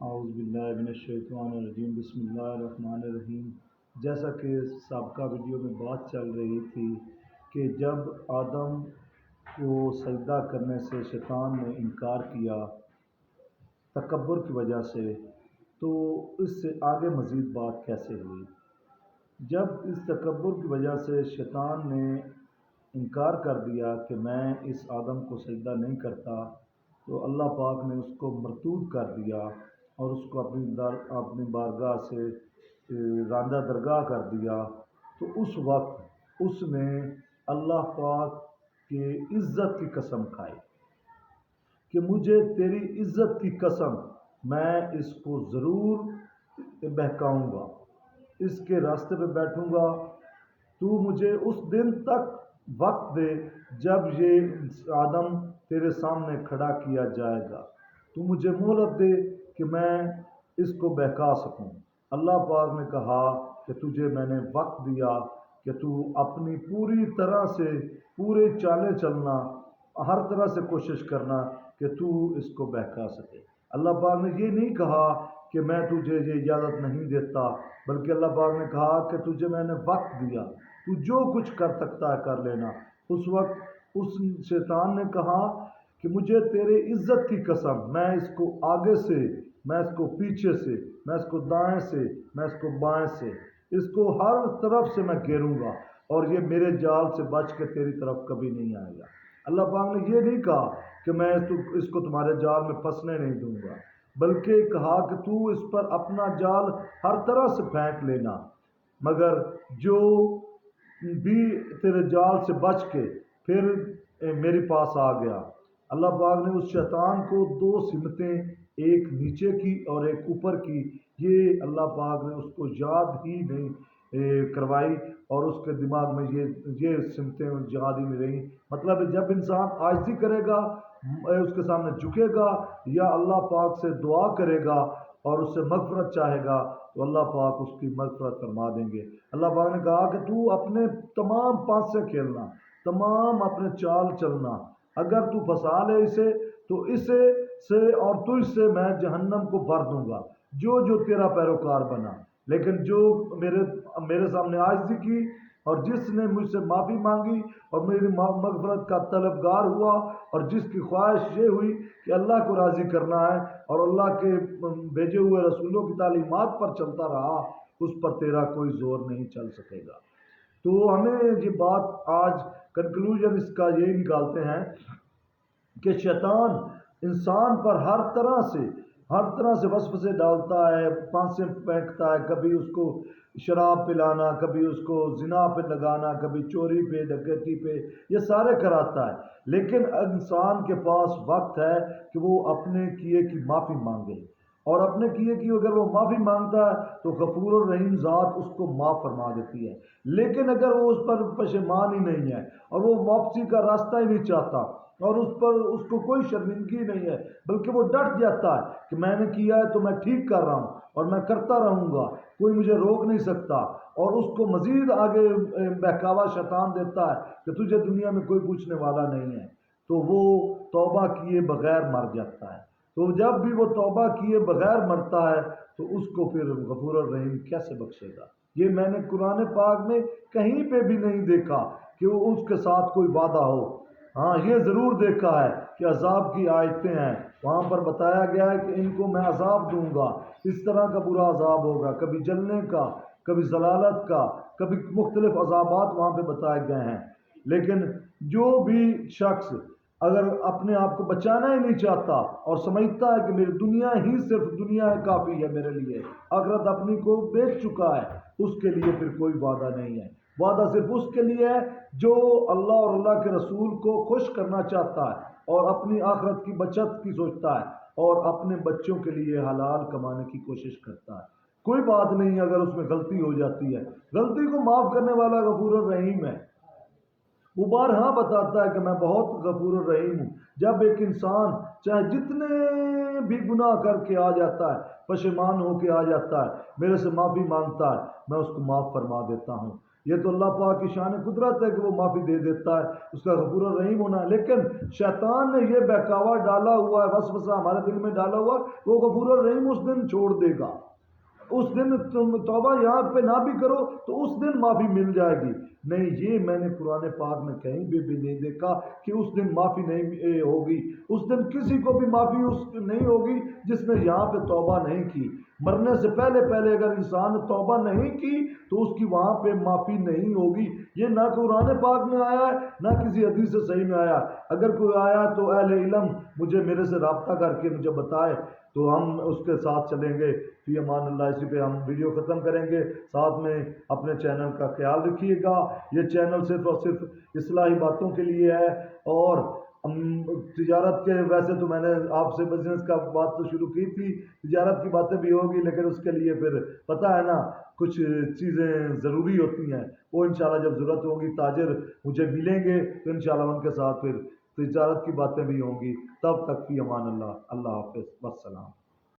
اعوذ باللہ من الشیطان الرجیم، بسم اللہ الرحمن الرحیم۔ جیسا کہ سابقہ ویڈیو میں بات چل رہی تھی کہ جب آدم کو سجدہ کرنے سے شیطان نے انکار کیا تکبر کی وجہ سے، تو اس سے آگے مزید بات کیسے ہوئی؟ جب اس تکبر کی وجہ سے شیطان نے انکار کر دیا کہ میں اس آدم کو سجدہ نہیں کرتا، تو اللہ پاک نے اس کو مردود کر دیا اور اس کو اپنی بارگاہ سے راندہ درگاہ کر دیا۔ تو اس وقت اس نے اللہ پاک کے عزت کی قسم کھائی کہ مجھے تیری عزت کی قسم، میں اس کو ضرور بہکاؤں گا، اس کے راستے پہ بیٹھوں گا۔ تو مجھے اس دن تک وقت دے جب یہ آدم تیرے سامنے کھڑا کیا جائے گا، تو مجھے مہلت دے کہ میں اس کو بہکا سکوں۔ اللہ پاک نے کہا کہ تجھے میں نے وقت دیا کہ تو اپنی پوری طرح سے پورے چالیں چلنا، ہر طرح سے کوشش کرنا کہ تو اس کو بہکا سکے۔ اللہ پاک نے یہ نہیں کہا کہ میں تجھے یہ اجازت نہیں دیتا، بلکہ اللہ پاک نے کہا کہ تجھے میں نے وقت دیا، تو جو کچھ کر سکتا ہے کر لینا۔ اس وقت اس شیطان نے کہا کہ مجھے تیرے عزت کی قسم، میں اس کو آگے سے، میں اس کو پیچھے سے، میں اس کو دائیں سے، میں اس کو بائیں سے، اس کو ہر طرف سے میں گھیروں گا، اور یہ میرے جال سے بچ کے تیری طرف کبھی نہیں آئے گا۔ اللہ پاک نے یہ نہیں کہا کہ میں اس کو تمہارے جال میں پھنسنے نہیں دوں گا، بلکہ کہا کہ تو اس پر اپنا جال ہر طرح سے پھینک لینا، مگر جو بھی تیرے جال سے بچ کے پھر میرے پاس آ گیا۔ اللہ پاک نے اس شیطان کو دو سمتیں، ایک نیچے کی اور ایک اوپر کی، یہ اللہ پاک نے اس کو یاد ہی نہیں کروائی، اور اس کے دماغ میں یہ سمتیں یاد ہی نہیں رہیں۔ مطلب جب انسان عاجزی کرے گا، اس کے سامنے جھکے گا، یا اللہ پاک سے دعا کرے گا اور اس سے مغفرت چاہے گا، تو اللہ پاک اس کی مغفرت فرما دیں گے۔ اللہ پاک نے کہا کہ تو اپنے تمام پانسے کھیلنا، تمام اپنے چال چلنا، اگر تو پھنسا لے اسے، تو اسے سے اور تجھ سے میں جہنم کو بھر دوں گا، جو تیرا پیروکار بنا۔ لیکن جو میرے سامنے عاجزی کی، اور جس نے مجھ سے معافی مانگی اور میری مغفرت کا طلبگار ہوا، اور جس کی خواہش یہ ہوئی کہ اللہ کو راضی کرنا ہے اور اللہ کے بھیجے ہوئے رسولوں کی تعلیمات پر چلتا رہا، اس پر تیرا کوئی زور نہیں چل سکے گا۔ تو ہمیں یہ بات آج کنکلوژن اس کا یہ نکالتے ہیں کہ شیطان انسان پر ہر طرح سے وسوسے ڈالتا ہے، پانسے پھینکتا ہے، کبھی اس کو شراب پلانا، کبھی اس کو زنا پہ لگانا، کبھی چوری پہ، ڈکیتی پہ، یہ سارے کراتا ہے۔ لیکن انسان کے پاس وقت ہے کہ وہ اپنے کیے کی معافی مانگے، اور اپنے کیے کی اگر وہ معافی مانگتا ہے تو غفور الرحیم ذات اس کو معاف فرما دیتی ہے۔ لیکن اگر وہ اس پر پشیمان ہی نہیں ہے، اور وہ واپسی کا راستہ ہی نہیں چاہتا، اور اس کو کوئی شرمندگی نہیں ہے، بلکہ وہ ڈٹ جاتا ہے کہ میں نے کیا ہے تو میں ٹھیک کر رہا ہوں اور میں کرتا رہوں گا، کوئی مجھے روک نہیں سکتا، اور اس کو مزید آگے بہکاوا شیطان دیتا ہے کہ تجھے دنیا میں کوئی پوچھنے والا نہیں ہے، تو وہ توبہ کیے بغیر مر جاتا ہے۔ تو جب بھی وہ توبہ کیے بغیر مرتا ہے تو اس کو پھر غفور الرحیم کیسے بخشے گا؟ یہ میں نے قرآن پاک میں کہیں پہ بھی نہیں دیکھا کہ وہ اس کے ساتھ کوئی وعدہ ہو۔ ہاں، یہ ضرور دیکھا ہے کہ عذاب کی آیتیں ہیں، وہاں پر بتایا گیا ہے کہ ان کو میں عذاب دوں گا، اس طرح کا برا عذاب ہوگا، کبھی جلنے کا، کبھی ضلالت کا، کبھی مختلف عذابات وہاں پہ بتائے گئے ہیں۔ لیکن جو بھی شخص اگر اپنے آپ کو بچانا ہی نہیں چاہتا اور سمجھتا ہے کہ میری دنیا ہی صرف دنیا ہے کافی ہے میرے لیے، آخرت اپنی کو بیچ چکا ہے، اس کے لیے پھر کوئی وعدہ نہیں ہے۔ وعدہ صرف اس کے لیے ہے جو اللہ اور اللہ کے رسول کو خوش کرنا چاہتا ہے، اور اپنی آخرت کی بچت کی سوچتا ہے، اور اپنے بچوں کے لیے حلال کمانے کی کوشش کرتا ہے۔ کوئی بات نہیں اگر اس میں غلطی ہو جاتی ہے، غلطی کو معاف کرنے والا غفور الرحیم ہے۔ وہ بارہا بتاتا ہے کہ میں بہت غفور الرحیم ہوں۔ جب ایک انسان چاہے جتنے بھی گناہ کر کے آ جاتا ہے، پشیمان ہو کے آ جاتا ہے، میرے سے معافی مانگتا ہے، میں اس کو معاف فرما دیتا ہوں۔ یہ تو اللہ پاک کی شان قدرت ہے کہ وہ معافی دے دیتا ہے، اس کا غفور الرحیم ہونا ہے، لیکن شیطان نے یہ بہکاوا ڈالا ہوا ہے، وسوسہ ہمارے دل میں ڈالا ہوا ہے، وہ غفور الرحیم اس دن چھوڑ دے گا، اس دن تم توبہ یہاں پہ نہ بھی کرو تو اس دن معافی مل جائے گی۔ نہیں، یہ میں نے قرآن پاک میں کہیں بھی نہیں دیکھا کہ اس دن معافی نہیں ہوگی، اس دن کسی کو بھی معافی اس نہیں ہوگی جس نے یہاں پہ توبہ نہیں کی۔ مرنے سے پہلے پہلے اگر انسان نے توبہ نہیں کی تو اس کی وہاں پہ معافی نہیں ہوگی۔ یہ نہ قرآن پاک میں آیا ہے نہ کسی حدیث سے صحیح میں آیا۔ اگر کوئی آیا تو اہل علم مجھے میرے سے رابطہ کر کے مجھے بتائے تو ہم اس کے ساتھ چلیں گے۔ فی امان اللہ، اسی پہ ہم ویڈیو ختم کریں گے۔ ساتھ میں اپنے چینل کا خیال رکھیے گا، یہ چینل صرف اور صرف اصلاحی باتوں کے لیے ہے، اور تجارت کے ویسے تو میں نے آپ سے بزنس کا بات تو شروع کی تھی، تجارت کی باتیں بھی ہوگی، لیکن اس کے لیے پھر پتہ ہے نا کچھ چیزیں ضروری ہوتی ہیں، وہ انشاءاللہ جب ضرورت ہوگی تاجر مجھے ملیں گے تو انشاءاللہ ان کے ساتھ پھر تجارت کی باتیں بھی ہوں گی۔ تب تک فی امان اللہ، اللہ حافظ، والسلام۔